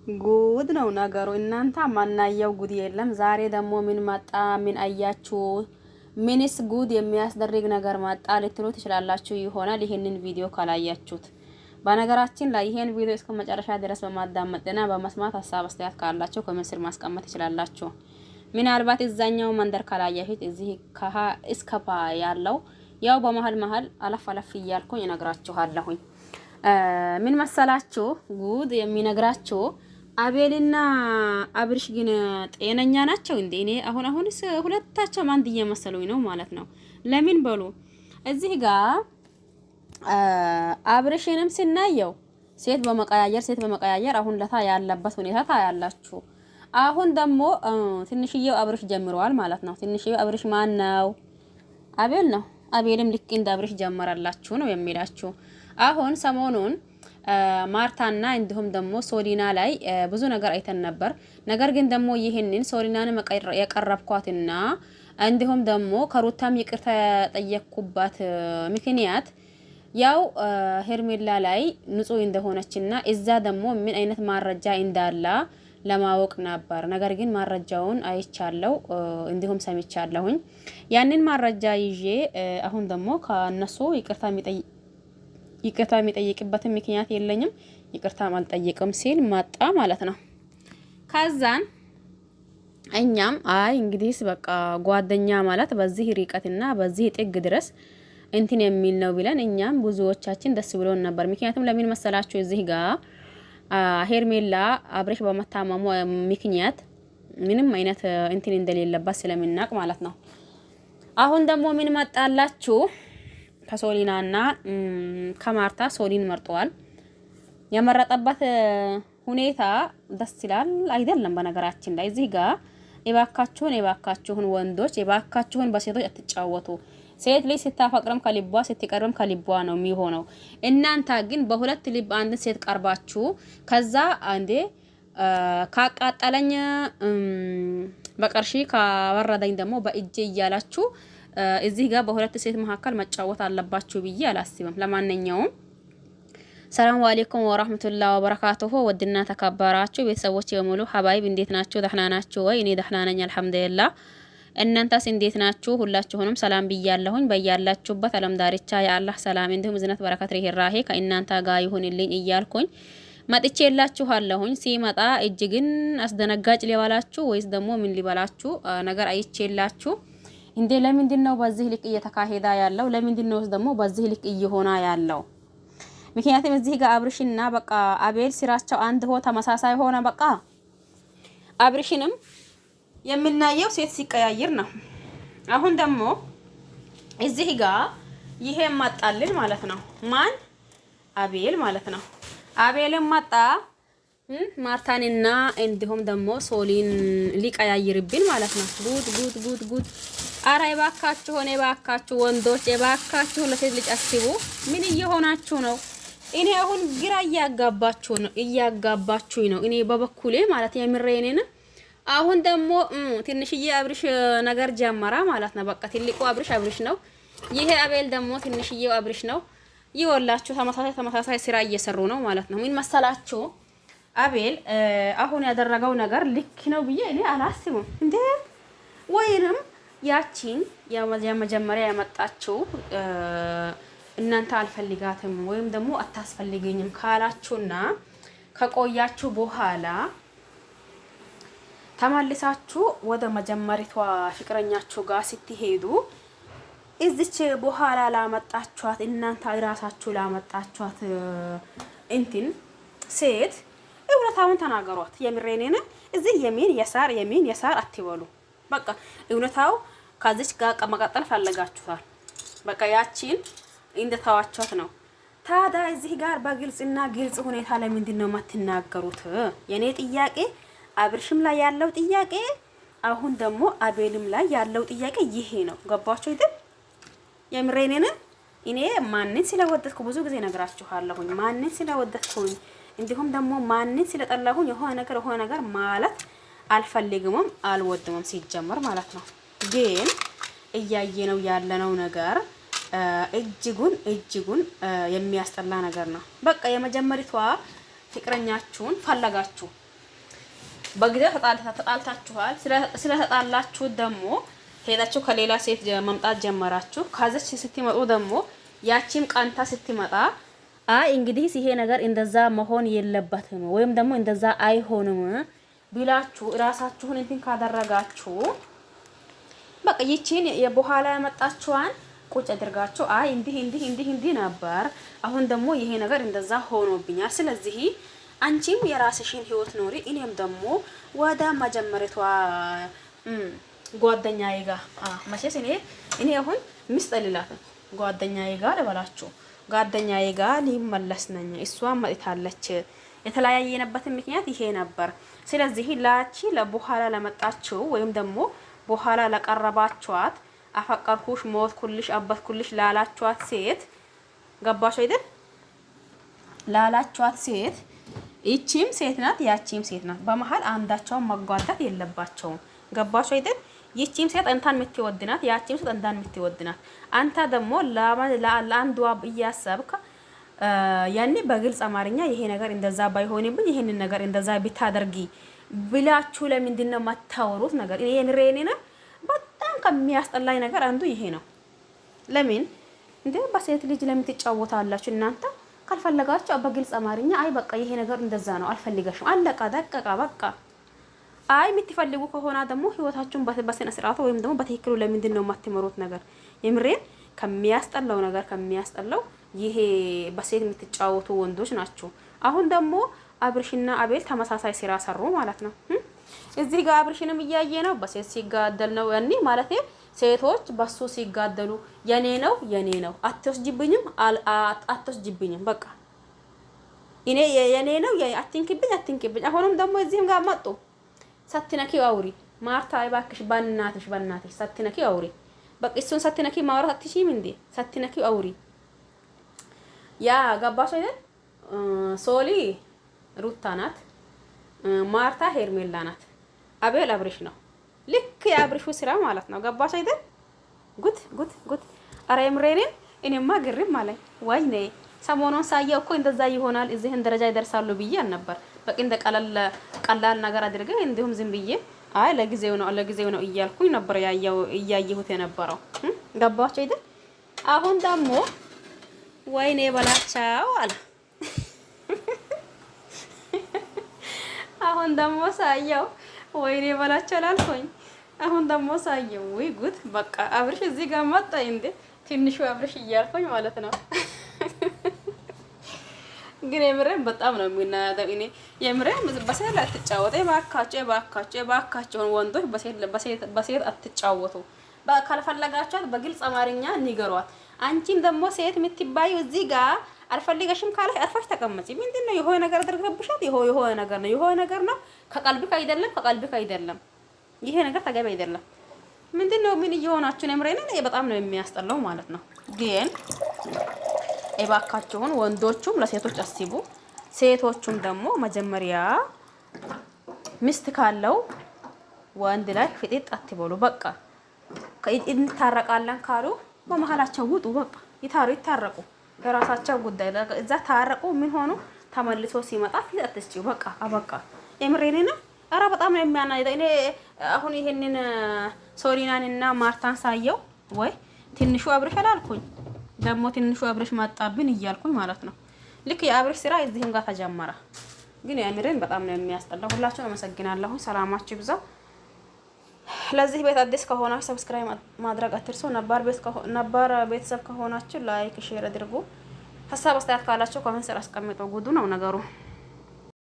ጉድ ነው ነገሩ። እናንተ ማናየው ጉድ የለም። ዛሬ ደግሞ ምን መጣ? ምን አያችሁ? ምንስ ጉድ የሚያስደርግ ነገር መጣ ልትሉ ትችላላችሁ ይሆናል ይሄንን ቪዲዮ ካላያችሁት። በነገራችን ላይ ይሄን ቪዲዮ እስከ መጨረሻ ድረስ በማዳመጥና በመስማት ሀሳብ አስተያየት ካላችሁ ኮሜንት ስር ማስቀመጥ ትችላላችሁ። ምናልባት እዛኛው መንደር ካላያችሁት እዚህ ከሀ እስከ ፓ ያለው ያው በመሃል መሃል አለፍ አለፍ እያልኩኝ እነግራችኋለሁኝ። ምን መሰላችሁ ጉድ የሚነግራችሁ አቤልና አብርሽ ግን ጤነኛ ናቸው እንዴ? እኔ አሁንስ ሁለታቸው አንድ እየመሰሉኝ ነው ማለት ነው። ለምን በሉ እዚህ ጋር አብርሽንም ስናየው ሴት በመቀያየር አሁን ለታ ያለበት ሁኔታ ታያላችሁ። አሁን ደግሞ ትንሽዬው አብርሽ ጀምረዋል ማለት ነው። ትንሽዬው አብርሽ ማን ነው? አቤል ነው። አቤልም ልክ እንደ አብርሽ ጀመረላችሁ ነው የሚላችሁ። አሁን ሰሞኑን ማርታና እንዲሁም ደግሞ ሶሊና ላይ ብዙ ነገር አይተን ነበር። ነገር ግን ደግሞ ይሄንን ሶሊናን የቀረብኳትና እንዲሁም ደግሞ ከሩታም ይቅርታ ጠየቅኩባት ምክንያት ያው ሄርሜላ ላይ ንጹህ እንደሆነችና እዛ ደግሞ ምን አይነት ማረጃ እንዳላ ለማወቅ ነበር። ነገር ግን ማረጃውን አይቻለው እንዲሁም ሰምቻለሁኝ። ያንን ማረጃ ይዤ አሁን ደግሞ ከነሱ ይቅርታ የሚጠይቅበት ምክንያት የለኝም። ይቅርታ አልጠይቅም ሲል መጣ ማለት ነው። ከዛን እኛም አይ እንግዲህ በቃ ጓደኛ ማለት በዚህ ርቀትና በዚህ ጥግ ድረስ እንትን የሚል ነው ብለን እኛም ብዙዎቻችን ደስ ብሎን ነበር። ምክንያቱም ለምን መሰላችሁ እዚህ ጋር ሄርሜላ አብርሽ በመታመሙ ምክንያት ምንም አይነት እንትን እንደሌለባት ስለምናቅ ማለት ነው። አሁን ደግሞ ምን መጣላችሁ? ከሶሊናና ከማርታ ሶሊን መርጧል። የመረጠበት ሁኔታ ደስ ይላል አይደለም? በነገራችን ላይ እዚህ ጋር የባካችሁን ወንዶች የባካችሁን በሴቶች አትጫወቱ። ሴት ልጅ ስታፈቅረም ከልቧ ስትቀርብም ከልቧ ነው የሚሆነው። እናንተ ግን በሁለት ልብ አንድ ሴት ቀርባችሁ ከዛ አንዴ ካቃጠለኝ በቀርሺ ካወረደኝ ደግሞ በእጄ እያላችሁ እዚህ ጋር በሁለት ሴት መካከል መጫወት አለባችሁ ብዬ አላስብም። ለማንኛውም ሰላም አለይኩም ወራህመቱላሂ ወበረካቱሁ። ወድና ተከበራችሁ ቤተሰቦች የሙሉ ሀባይብ እንዴት ናችሁ? ደህና ናችሁ ወይ? እኔ ደህና ነኝ አልሐምዱሊላህ። እናንተስ እንዴት ናችሁ? ሁላችሁንም ሰላም ብያለሁኝ። በያላችሁበት ዓለም ዳርቻ የአላህ ሰላም እንዲሁም ዝነት በረከት ርህራሄ ከእናንተ ጋር ይሁንልኝ እያልኩኝ መጥቼላችኋለሁኝ። ሲመጣ እጅግን አስደነጋጭ ሊባላችሁ ወይስ ደግሞ ምን ሊባላችሁ ነገር አይቼላችሁ እንዴ ለምንድን ነው በዚህ ልክ እየተካሄዳ ያለው? ለምንድን ነው ደግሞ በዚህ ልክ እየሆነ ያለው? ምክንያቱም እዚህ ጋር አብርሽና በቃ አቤል ስራቸው አንድ ተመሳሳይ ሆነ። በቃ አብርሽንም የምናየው ሴት ሲቀያይር ነው። አሁን ደግሞ እዚህ ጋር ይሄ መጣልን ማለት ነው። ማን? አቤል ማለት ነው። አቤልም መጣ ማርታንና እንዲሁም ደግሞ ሶሊን ሊቀያይርብን ማለት ነው። ጉድ አራ የባካችሁ ወንዶች የባካችሁ ለሴት ልጅ አስቡ። ምን እየሆናችሁ ነው? እኔ አሁን ግራ እያጋባችሁኝ ነው። እኔ በበኩሌ ማለት የምሬኔን አሁን ደግሞ ትንሽዬ አብርሽ ነገር ጀመራ ማለት ነው። በቃ ትልቁ አብርሽ ነው። ይሄ አቤል ደግሞ ትንሽዬው አብርሽ ነው። ይወላችሁ ተመሳሳይ ስራ እየሰሩ ነው ማለት ነው። ምን መሰላችሁ? አቤል አሁን ያደረገው ነገር ልክ ነው ብዬ እኔ አላስብም። እንዴ ወይንም ያቺን የመጀመሪያ ያመጣችው እናንተ አልፈልጋትም ወይም ደግሞ አታስፈልገኝም ካላችሁና ከቆያችሁ በኋላ ተመልሳችሁ ወደ መጀመሪቷ ፍቅረኛችሁ ጋር ስትሄዱ እዚች በኋላ ላመጣችኋት እናንተ ራሳችሁ ላመጣችኋት እንትን ሴት እውነታውን ተናገሯት። የምሬኔን እዚህ የሚን የሳር አትበሉ። በቃ እውነታው ከዚች ጋር መቀጠል ፈለጋችኋል። በቃ ያቺን እንደታዋቻት ነው። ታዲያ እዚህ ጋር በግልጽና ግልጽ ሁኔታ ለምንድን ነው የማትናገሩት? የኔ ጥያቄ አብርሽም ላይ ያለው ጥያቄ፣ አሁን ደግሞ አቤልም ላይ ያለው ጥያቄ ይሄ ነው። ገባችሁ አይደል? የምሬኔን እኔ ማንን ስለወደድኩ ብዙ ጊዜ ነግራችኋለሁኝ። ማንን ስለወደድኩኝ እንዲሁም ደግሞ ማንን ስለጠላሁኝ የሆነ ነገር ማለት አልፈልግምም አልወድምም ሲጀመር ማለት ነው። ግን እያየነው ያለነው ነገር እጅጉን የሚያስጠላ ነገር ነው። በቃ የመጀመሪቷ ፍቅረኛችሁን ፈለጋችሁ በጊዜው ተጣልታችኋል። ስለተጣላችሁ ደግሞ ሄዳችሁ ከሌላ ሴት መምጣት ጀመራችሁ። ከዛች ስትመጡ ደግሞ ያቺም ቀንታ ስትመጣ አይ እንግዲህ ይሄ ነገር እንደዛ መሆን የለበትም ወይም ደግሞ እንደዛ አይሆንም ቢላችሁ ራሳችሁን እንትን ካደረጋችሁ በቃ ይቺን የበኋላ ያመጣችኋን ቁጭ አድርጋችሁ አይ እንዲህ ነበር፣ አሁን ደግሞ ይሄ ነገር እንደዛ ሆኖብኛል። ስለዚህ አንቺም የራስሽን ህይወት ኖሪ፣ እኔም ደግሞ ወደ መጀመሪያቷ ጓደኛዬ ጋር መቼስ እኔ አሁን ምስጠልላት ጓደኛዬ ጋር ልበላችሁ፣ ጓደኛዬ ጋር ሊመለስ ነኝ። እሷ መጥታለች። የተለያየንበት ምክንያት ይሄ ነበር። ስለዚህ ላቺ ለበኋላ ለመጣችሁ ወይም ደግሞ በኋላ ለቀረባችኋት አፈቀርኩሽ፣ ሞትኩልሽ፣ አበትኩልሽ ላላችኋት ሴት ገባሽ አይደል? ላላችኋት ሴት ይቺም ሴት ናት፣ ያቺም ሴት ናት። በመሃል አንዳቸውን መጓዳት የለባቸውም። ገባሽ አይደል? ይቺም ሴት እንታን የምትወድናት፣ ያቺም ሴት እንታን የምትወድናት። አንተ ደግሞ ለአንዷ እያሰብክ ያኔ በግልጽ አማርኛ ይሄ ነገር እንደዛ ባይሆንብኝ ይሄንን ነገር እንደዛ ቢታደርጊ ብላችሁ ለምንድን ነው የማታወሩት ነገር? እኔ የምሬኔና በጣም ከሚያስጠላኝ ነገር አንዱ ይሄ ነው። ለምን እንዴ በሴት ልጅ ለምን ትጫወታላችሁ እናንተ? ካልፈለጋችሁ በግልጽ አማርኛ አይ በቃ ይሄ ነገር እንደዛ ነው አልፈልገሽም፣ አለቃ ደቀቃ በቃ። አይ የምትፈልጉ ከሆነ ደግሞ ህይወታችሁን በስነ ስርዓቱ ወይም ደግሞ በትክክሉ ለምንድን ነው የማትመሩት ነገር? የምሬን ከሚያስጠላው ነገር ከሚያስጠላው ይሄ በሴት የምትጫወቱ ወንዶች ናቸው። አሁን ደግሞ አብርሽና አቤል ተመሳሳይ ስራ ሰሩ ማለት ነው። እዚህ ጋር አብርሽንም እያየ ነው በሴት ሲጋደል ነው ያኔ ማለት ሴቶች በሱ ሲጋደሉ የኔ ነው አትወስጂብኝም አትወስጂብኝም በቃ እኔ የኔ ነው አትንኪብኝ። አሁንም ደግሞ እዚህም ጋር መጡ። ሳትነኪው አውሪ ማርታ አይባክሽ በእናትሽ ሳትነኪው አውሪ በቃ እሱን ሳትነኪ ማውራት አትችይም እንዴ? ሳትነኪው አውሪ። ያ ገባሽ አይደል? ሶሊ ሩታ ናት፣ ማርታ ሄርሜላ ናት፣ አቤል አብርሽ ነው። ልክ የአብርሹ ስራ ማለት ነው። ገባሽ አይደል? ጉድ አረ የምሬኔን እኔማ ግርም አለኝ። ወይኔ ሰሞኑን ሳየው እኮ እንደዛ ይሆናል እዚህን ደረጃ ይደርሳሉ ብዬ አልነበር። በቃ እንደ ቀላል ነገር አድርገህ እንዲሁም ዝም ብዬ አይ ለጊዜው ነው እያልኩኝ ነበር እያየሁት የነበረው። ገባችሁ አይደል? አሁን ደግሞ ወይኔ በላቸው አለ። አሁን ደግሞ ሳየው ወይኔ በላቸው አላልኩኝ። አሁን ደግሞ ሳየው ወይ ጉድ በቃ አብርሽ እዚህ ጋር መጣ እንዴ! ትንሹ አብርሽ እያልኩኝ ማለት ነው። ግን የምሬን በጣም ነው የሚናደው። እኔ የምሬን በሴት ላይ አትጫወቱ እባካችሁ ወንዶች በሴት አትጫወቱ። ካልፈለጋችኋት በግልጽ አማርኛ ንገሯት። አንቺም ደግሞ ሴት የምትባዩ እዚህ ጋር አልፈልገሽም ካለሽ አርፋሽ ተቀመጪ። ምንድነው የሆነ ነገር አድርገብሻት የሆነ ነገር ነው ከቀልብክ አይደለም። ይሄ ነገር ተገቢ አይደለም። ምንድነው ምን እየሆናችሁ ነው? የምሬን በጣም ነው የሚያስጠላው ማለት ነው። ግን እባካችሁን ወንዶቹም ለሴቶች አስቡ፣ ሴቶቹም ደግሞ መጀመሪያ ሚስት ካለው ወንድ ላይ ፍጥጥ አትበሉ። በቃ እንታረቃለን ካሉ በመሀላቸው ውጡ። በቃ ይታረቁ፣ የራሳቸው ጉዳይ። እዛ ታረቁ ምን ሆኑ ተመልሶ ሲመጣ ፊት አትስጪው። በቃ አበቃ። የምሬኔ ነው። ኧረ በጣም ነው የሚያናይደው። እኔ አሁን ይሄንን ሶሊናንና ማርታን ሳየው ወይ ትንሹ አብርሽ አላልኩኝ ደግሞ ትንሹ አብርሽ መጣብን እያልኩኝ ማለት ነው። ልክ የአብርሽ ስራ እዚህም ጋር ተጀመረ። ግን የምሬን በጣም ነው የሚያስጠላው። ሁላችሁም አመሰግናለሁ። ሰላማችሁ ይብዛ። ለዚህ ቤት አዲስ ከሆናችሁ ሰብስክራይብ ማድረግ አትርሱ። ነባር ቤተሰብ ከሆናችሁ ላይክ ሼር አድርጉ። ሀሳብ አስተያየት ካላችሁ ኮሜንት ስር አስቀምጡ። ጉዱ ነው ነገሩ።